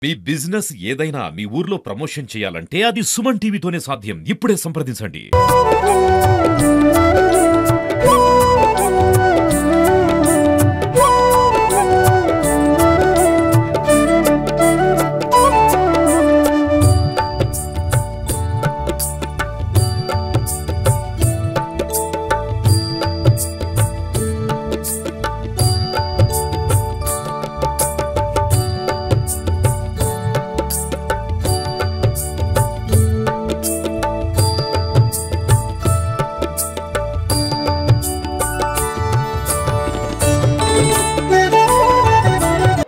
మీ business ఏదైనా మీ ఊర్లో promotion చేయాలంటే అది సుమన్ టీవీతోనే సాధ్యం. ఇప్పుడే సంప్రదించండి.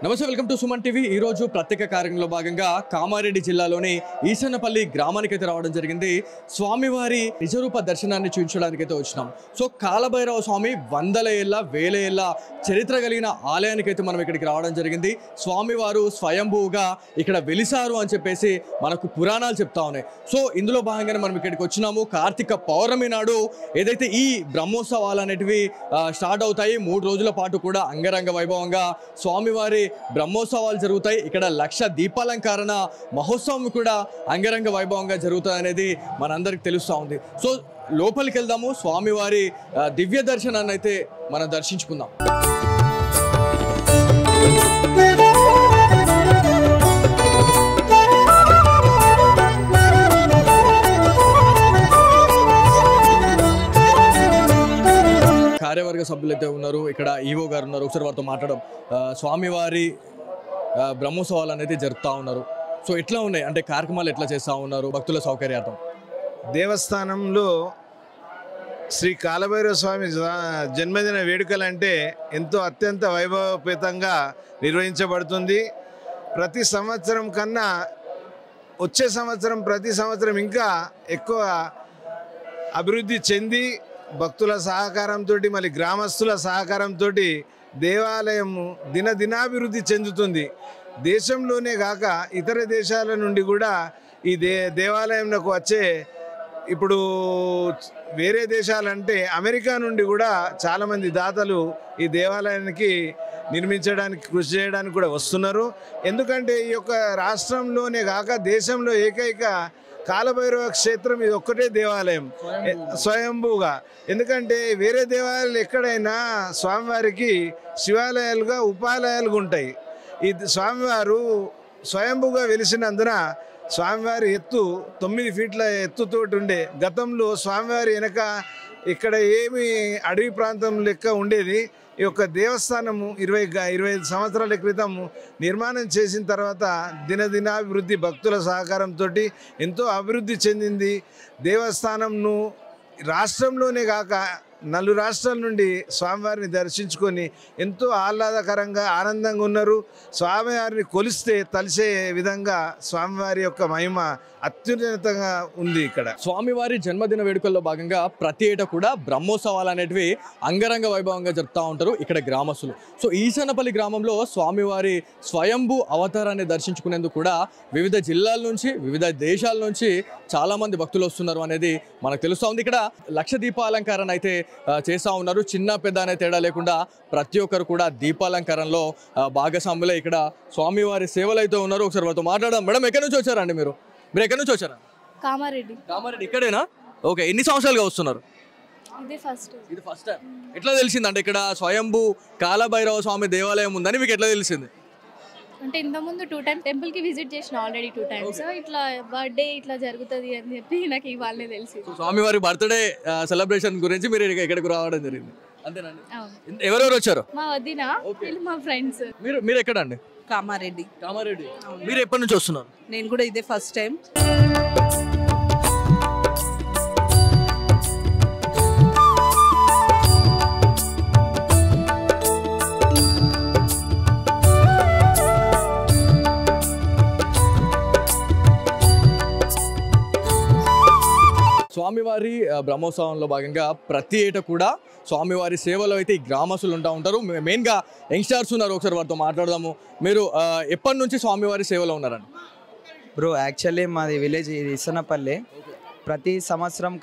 నమస్తే, వెల్కమ్ టు సుమన్ టీవీ. ఈ రోజు ప్రత్యేక కార్యక్రమంలో భాగంగా కామారెడ్డి జిల్లాలోని ఈసన్నపల్లి గ్రామానికి అయితే రావడం జరిగింది. స్వామివారి నిజరూప దర్శనాన్ని చూపించడానికి అయితే వచ్చినాం. సో కాలభైరవ స్వామి వందల ఏళ్ళ వేల ఏళ్ళ చరిత్ర కలిగిన ఆలయానికి అయితే మనం ఇక్కడికి రావడం జరిగింది. స్వామివారు స్వయంభూగా ఇక్కడ వెలిసారు అని చెప్పేసి మనకు పురాణాలు చెప్తా ఉన్నాయి. సో ఇందులో భాగంగానే మనం ఇక్కడికి వచ్చినాము. కార్తీక పౌర్ణమి నాడు ఏదైతే ఈ బ్రహ్మోత్సవాలు అనేటివి స్టార్ట్ అవుతాయి. 3 రోజుల పాటు కూడా అంగరంగ వైభవంగా స్వామివారి బ్రహ్మోత్సవాలు జరుగుతాయి. ఇక్కడ 1,00,000 దీపాలంకరణ మహోత్సవం కూడా అంగరంగ వైభవంగా జరుగుతుంది అనేది మనందరికి తెలుస్తూ ఉంది. సో లోపలికి వెళ్దాము, స్వామివారి దివ్య దర్శనాన్ని అయితే మనం దర్శించుకుందాం. కార్యవర్గ సభ్యులు అయితే ఉన్నారు, ఇక్కడ ఈవో గారు ఉన్నారు. ఒకసారి వారితో మాట్లాడడం. స్వామివారి బ్రహ్మోత్సవాలు అనేది జరుపుతూ ఉన్నారు. సో ఎట్లా ఉన్నాయి అంటే కార్యక్రమాలు ఎట్లా చేస్తూ ఉన్నారు భక్తుల సౌకర్యార్థం? దేవస్థానంలో శ్రీ కాలభైరవ స్వామి జన్మదిన వేడుకలంటే ఎంతో అత్యంత వైభవపేతంగా నిర్వహించబడుతుంది. ప్రతి సంవత్సరం కన్నా వచ్చే సంవత్సరం ప్రతి సంవత్సరం ఇంకా ఎక్కువ అభివృద్ధి చెంది భక్తుల సహకారంతో మళ్ళీ గ్రామస్తుల సహకారంతో దేవాలయం దినదినాభివృద్ధి చెందుతుంది. దేశంలోనే కాక ఇతర దేశాల నుండి కూడా ఈ దేవాలయంకు వచ్చే, ఇప్పుడు వేరే దేశాలంటే అమెరికా నుండి కూడా చాలామంది దాతలు ఈ దేవాలయానికి నిర్మించడానికి కృషి చేయడానికి కూడా వస్తున్నారు. ఎందుకంటే ఈ యొక్క రాష్ట్రంలోనే కాక దేశంలో ఏకైక కాలభైరవ క్షేత్రం ఇది ఒక్కటే దేవాలయం స్వయంభూగా. ఎందుకంటే వేరే దేవాలయాలు ఎక్కడైనా స్వామివారికి శివాలయాలుగా ఉపాలయాలుగా ఉంటాయి. ఈ స్వామివారు స్వయంభూగా వెలిసినందున స్వామివారి ఎత్తు 9 ఫీట్ల ఎత్తుతోటి ఉండే. గతంలో స్వామివారి వెనక ఇక్కడ ఏమి అడవి ప్రాంతం లెక్క ఉండేది. ఈ యొక్క దేవస్థానము 25 సంవత్సరాల క్రితం నిర్మాణం చేసిన తర్వాత దినదినాభివృద్ధి భక్తుల సహకారంతో ఎంతో అభివృద్ధి చెందింది. దేవస్థానంను రాష్ట్రంలోనే కాక 4 రాష్ట్రాల నుండి స్వామివారిని దర్శించుకొని ఎంతో ఆహ్లాదకరంగా ఆనందంగా ఉన్నారు. స్వామివారిని కొలిస్తే తలిసే విధంగా స్వామివారి యొక్క మహిమ అత్యున్నతంగా ఉంది. ఇక్కడ స్వామివారి జన్మదిన వేడుకల్లో భాగంగా ప్రతి ఏటా కూడా బ్రహ్మోత్సవాలు అనేటివి అంగరంగ వైభవంగా జరుపుతూ ఉంటారు ఇక్కడ గ్రామస్తులు. సో ఈసన్నపల్లి గ్రామంలో స్వామివారి స్వయంభూ అవతారాన్ని దర్శించుకునేందుకు కూడా వివిధ జిల్లాల నుంచి వివిధ దేశాల నుంచి చాలామంది భక్తులు వస్తున్నారు అనేది మనకు తెలుస్తూ ఉంది. ఇక్కడ 1,00,000 దీపాలంకరణ అయితే చేస్తూ ఉన్నారు. చిన్న పెద్ద అనే తేడా లేకుండా ప్రతి ఒక్కరు కూడా దీపాలంకరణలో భాగస్వాములే. ఇక్కడ స్వామివారి సేవలు అయితే ఉన్నారు. ఒకసారి వారితో మాట్లాడడం. మేడం, ఎక్కడి నుంచి వచ్చారండి మీరు? ఎక్కడి నుంచి వచ్చారా? కామారెడ్డి. ఇక్కడేనా? ఓకే. ఎన్ని సంవత్సరాలుగా వస్తున్నారు? ఇది ఫస్ట్ టైం. ఎట్లా తెలిసింది అంటే ఇక్కడ స్వయంభూ కాలభైరవ స్వామి దేవాలయం ఉందని మీకు ఎట్లా తెలిసింది? అంటే ఇంతకుముందు 2 టైమ్స్ టెంపుల్కి విజిట్ చేసిన, ఆల్రెడీ 2 టైమ్స్. ఇట్లా బర్త్డే ఇట్లా జరుగుతుంది అని చెప్పి నాకు ఇవాళనే తెలిసి. స్వామివారి బర్త్డే సెలబ్రేషన్ గురించి మీరు ఇక్కడికి రావడం జరిగింది, అంతేనండి? ఎవరెవరు వచ్చారు? మా వదిన, మా ఫ్రెండ్స్. మీరు ఎక్కడ అండి? కామారెడ్డి. మీరు ఎప్పటి నుంచి వస్తున్నారు? నేను కూడా ఇదే ఫస్ట్ టైం. స్వామివారి బ్రహ్మోత్సవంలో భాగంగా ప్రతి ఏటా కూడా స్వామివారి సేవలో అయితే ఈ గ్రామస్తులు ఉంటారు. మెయిన్గా యంగ్స్టర్స్ ఉన్నారు. ఒకసారి వారితో మాట్లాడదాము. మీరు ఎప్పటి నుంచి స్వామివారి సేవలో ఉన్నారండి? బ్రో, యాక్చువల్లీ మాది విలేజ్ ఇసన్నపల్లి. ప్రతి సంవత్సరం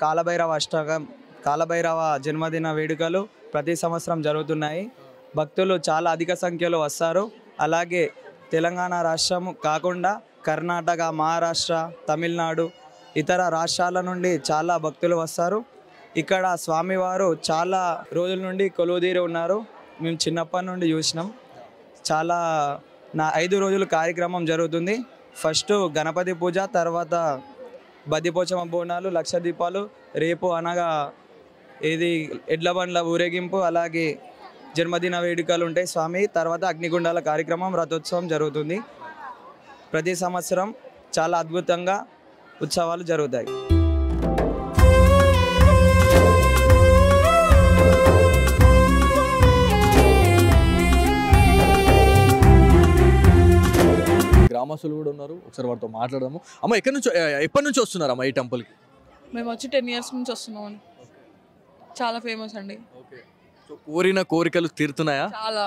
కాలభైరవ జన్మదిన వేడుకలు ప్రతి సంవత్సరం జరుగుతున్నాయి. భక్తులు చాలా అధిక సంఖ్యలో వస్తారు. అలాగే తెలంగాణ రాష్ట్రం కాకుండా కర్ణాటక, మహారాష్ట్ర, తమిళనాడు ఇతర రాష్ట్రాల నుండి చాలా భక్తులు వస్తారు. ఇక్కడ స్వామివారు చాలా రోజుల నుండి కొలువుదీరి ఉన్నారు. మేము చిన్నప్పటి నుండి చూసినాం. చాలా 5 రోజులు కార్యక్రమం జరుగుతుంది. ఫస్ట్ గణపతి పూజ, తర్వాత బద్దిపోచమ్మ బోనాలు, లక్ష దీపాలు, రేపు అనగా ఇది ఎడ్ల బండ్ల ఊరేగింపు, అలాగే జన్మదిన వేడుకలు ఉంటాయి స్వామి. తర్వాత అగ్నిగుండాల కార్యక్రమం, రథోత్సవం జరుగుతుంది. ప్రతి సంవత్సరం చాలా అద్భుతంగా ఉత్సవాలు జరుగుతాయి. గ్రామస్తులు కూడా ఉన్నారు, ఒకసారి వారితో మాట్లాడదాము. అమ్మ ఎప్పటి నుంచి వస్తున్నారు అమ్మ ఈ టెంపుల్కి? మేము వచ్చి 10 years నుంచి వస్తున్నాం. చాలా ఫేమస్ అండి. సో కోరిన కోరికలు తీరుతున్నాయా? చాలా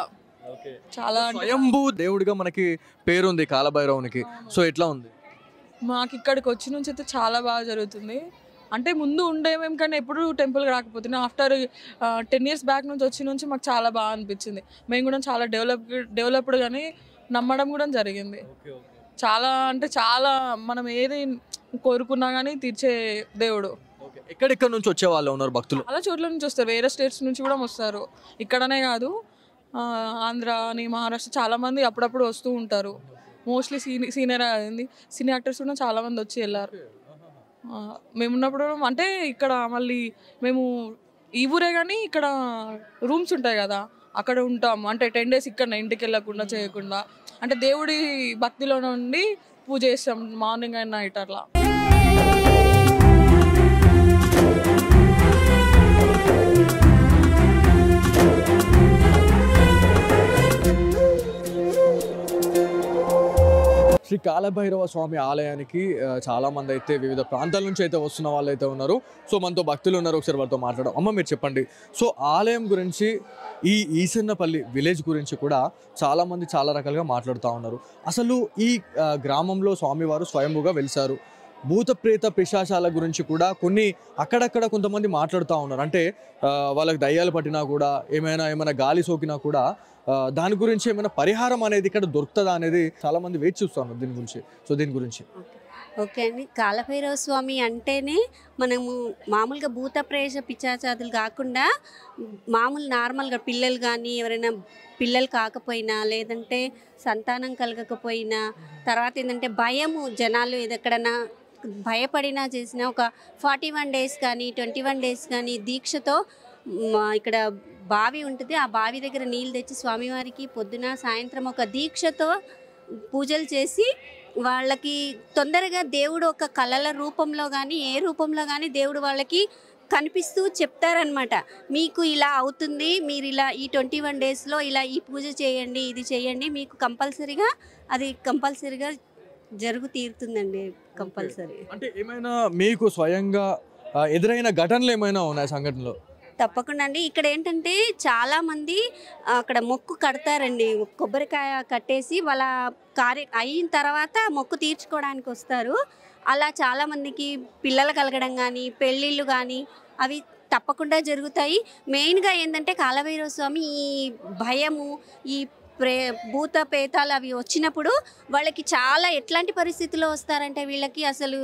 చాలా అంటే స్వయంభూ దేవుడిగా మనకి పేరుంది కాలభైరవునికి. సో ఎట్లా ఉంది? మాకు ఇక్కడికి వచ్చి నుంచి అయితే చాలా బాగా జరుగుతుంది. అంటే ముందు ఉండేమేం కానీ ఎప్పుడు టెంపుల్కి రాకపోతున్నాం. ఆఫ్టర్ 10 years బ్యాక్ నుంచి వచ్చి నుంచి మాకు చాలా బాగా అనిపించింది. మేము కూడా చాలా డెవలప్డ్ కానీ నమ్మడం కూడా జరిగింది. చాలా అంటే చాలా మనం ఏది కోరుకున్నా కానీ తీర్చే దేవుడు. ఎక్కడెక్కడ నుంచి వచ్చే వాళ్ళు ఉన్నారు భక్తులు? చాలా చోట్ల నుంచి వస్తారు, వేరే స్టేట్స్ నుంచి కూడా వస్తారు. ఇక్కడనే కాదు, ఆంధ్ర అని, మహారాష్ట్ర చాలామంది అప్పుడప్పుడు వస్తూ ఉంటారు. మోస్ట్లీ సీనియర్ యాక్టర్స్ కూడా చాలామంది వచ్చి వెళ్ళారు. మేము ఉన్నప్పుడు అంటే ఇక్కడ మళ్ళీ మేము ఈ ఊరే కానీ ఇక్కడ రూమ్స్ ఉంటాయి కదా, అక్కడ ఉంటాము. అంటే 10 days ఇక్కడ ఇంటికి వెళ్ళకుండా చేయకుండా అంటే దేవుడి భక్తిలో నుండి పూజ చేస్తాం మార్నింగ్ అండ్ నైట్ అట్లా. శ్రీ కాలభైరవ స్వామి ఆలయానికి చాలా మంది అయితే వివిధ ప్రాంతాల నుంచి అయితే వస్తున్న వాళ్ళు అయితే ఉన్నారు. సో మనతో భక్తులు ఉన్నారు, ఒకసారి వాళ్ళతో మాట్లాడడం. అమ్మ మీరు చెప్పండి, సో ఆలయం గురించి, ఈ ఈసన్నపల్లి విలేజ్ గురించి కూడా చాలామంది చాలా రకాలుగా మాట్లాడుతూ ఉన్నారు. అసలు ఈ గ్రామంలో స్వామివారు స్వయంభూగా వెలిసారు. భూత ప్రేత పిశాచాల గురించి కూడా కొన్ని అక్కడక్కడ కొంతమంది మాట్లాడుతూ ఉన్నారు. అంటే వాళ్ళకి దయ్యాలు పట్టినా కూడా, ఏమైనా గాలి సోకినా కూడా దాని గురించి ఏమైనా పరిహారం అనేది ఇక్కడ దొరుకుతుందా అనేది చాలా మంది వెయిట్ చూస్తాను దీని గురించి. సో దీని గురించి ఓకే అండి. కాలభైరవ స్వామి అంటేనే మనము మామూలుగా భూత ప్రేత పిశాచాదులు కాకుండా మామూలు నార్మల్గా పిల్లలు కానీ ఎవరైనా పిల్లలు కాకపోయినా, లేదంటే సంతానం కలగకపోయినా, తర్వాత ఏంటంటే భయము, జనాలు ఎక్కడన్నా భయపడినా చేసిన ఒక 41 days కానీ 21 days కానీ దీక్షతో ఇక్కడ బావి ఉంటుంది. ఆ బావి దగ్గర నీళ్ళు తెచ్చి స్వామివారికి పొద్దున సాయంత్రం ఒక దీక్షతో పూజలు చేసి వాళ్ళకి తొందరగా దేవుడు ఒక కళల రూపంలో కానీ ఏ రూపంలో కానీ దేవుడు వాళ్ళకి కనిపిస్తూ చెప్తారనమాట. మీకు ఇలా అవుతుంది, మీరు ఇలా ఈ 21 daysలో ఇలా ఈ పూజ చేయండి, ఇది చేయండి, మీకు కంపల్సరీగా జరుగు తీరుతుందండి కంపల్సరీ. అంటే ఏమైనా మీకు స్వయంగా ఎదురైన ఘటనలు ఏమైనా ఉన్నాయి సంఘటనలో? తప్పకుండా అండి. ఇక్కడ ఏంటంటే చాలామంది అక్కడ మొక్కు కడతారండి, కొబ్బరికాయ కట్టేసి వాళ్ళ అయిన తర్వాత మొక్కు తీర్చుకోవడానికి వస్తారు. అలా చాలామందికి పిల్లలు కలగడం కానీ, పెళ్ళిళ్ళు కానీ అవి తప్పకుండా జరుగుతాయి. మెయిన్గా ఏంటంటే కాలభైరవ స్వామి ఈ భయము, ఈ భూత పేతాలు అవి వచ్చినప్పుడు వాళ్ళకి చాలా ఎట్లాంటి పరిస్థితుల్లో వస్తారంటే వీళ్ళకి అసలు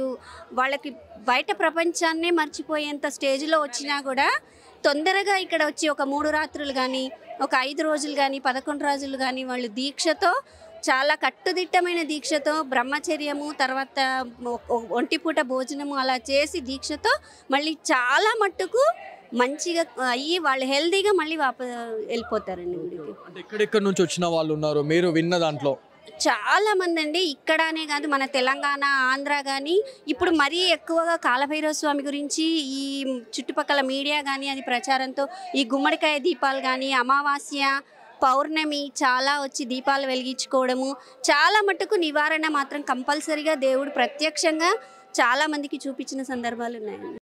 వాళ్ళకి బయట ప్రపంచాన్నే మర్చిపోయేంత స్టేజ్లో వచ్చినా కూడా తొందరగా ఇక్కడ వచ్చి ఒక 3 రాత్రులు కానీ, ఒక 5 రోజులు కానీ, 11 రోజులు కానీ వాళ్ళు దీక్షతో, చాలా కట్టుదిట్టమైన దీక్షతో, బ్రహ్మచర్యము, తర్వాత ఒంటిపూట భోజనము అలా చేసి దీక్షతో మళ్ళీ చాలా మట్టుకు మంచిగా అయ్యి వాళ్ళు హెల్తీగా మళ్ళీ వెళ్ళిపోతారండి గుడికి. అంటే ఎక్కడెక్కడ నుంచి వచ్చిన వాళ్ళు ఉన్నారు మీరు విన్న దాంట్లో? చాలా మంది అండి. ఇక్కడనే కాదు, మన తెలంగాణ, ఆంధ్ర కానీ ఇప్పుడు మరీ ఎక్కువగా కాలభైరవ స్వామి గురించి ఈ చుట్టుపక్కల మీడియా కానీ అది ప్రచారంతో ఈ గుమ్మడికాయ దీపాలు కానీ, అమావాస్య, పౌర్ణమి చాలా వచ్చి దీపాలు వెలిగించుకోవడము, చాలా మట్టుకు నివారణ మాత్రం కంపల్సరీగా దేవుడు ప్రత్యక్షంగా చాలా మందికి చూపించిన సందర్భాలు ఉన్నాయండి.